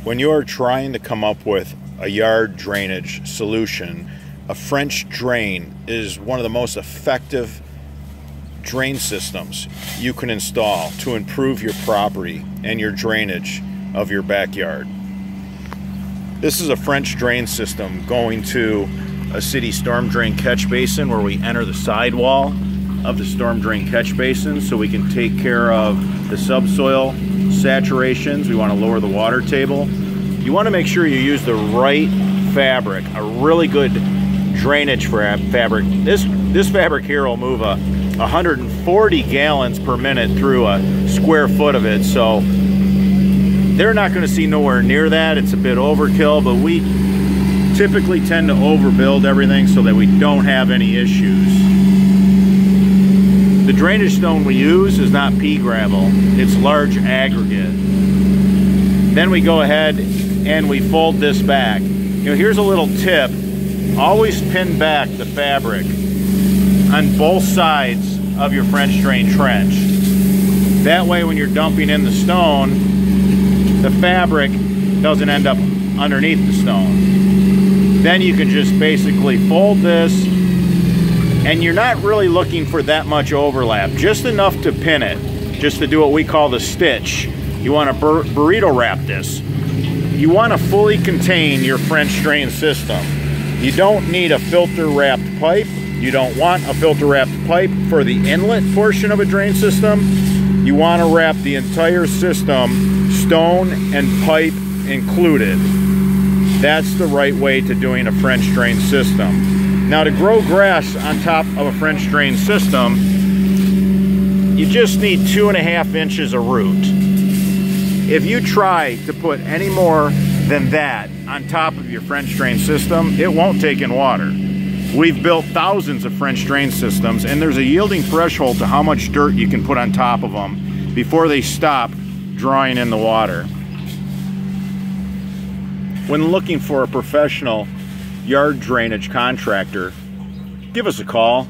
When you are trying to come up with a yard drainage solution, a French drain is one of the most effective drain systems you can install to improve your property and your drainage of your backyard. This is a French drain system going to a city storm drain catch basin where we enter the sidewall of the storm drain catch basin so we can take care of the subsoil saturations. We want to lower the water table. You want to make sure you use the right fabric, a really good drainage fabric. This fabric here will move 140 gallons per minute through a square foot of it, so they're not going to see nowhere near that. It's a bit overkill, but we typically tend to overbuild everything so that we don't have any issues. The drainage stone we use is not pea gravel, it's large aggregate. Then we go ahead and we fold this back. You know, here's a little tip. Always pin back the fabric on both sides of your French drain trench. That way when you're dumping in the stone, the fabric doesn't end up underneath the stone. Then you can just basically fold this, and you're not really looking for that much overlap, just enough to pin it, just to do what we call the stitch. You want to burrito wrap this. You want to fully contain your French drain system. You don't need a filter wrapped pipe. You don't want a filter wrapped pipe for the inlet portion of a drain system. You want to wrap the entire system, stone and pipe included. That's the right way to doing a French drain system. Now, to grow grass on top of a French drain system, you just need 2.5 inches of root. If you try to put any more than that on top of your French drain system, it won't take in water. We've built thousands of French drain systems, and there's a yielding threshold to how much dirt you can put on top of them before they stop drawing in the water. When looking for a professional yard drainage contractor, give us a call.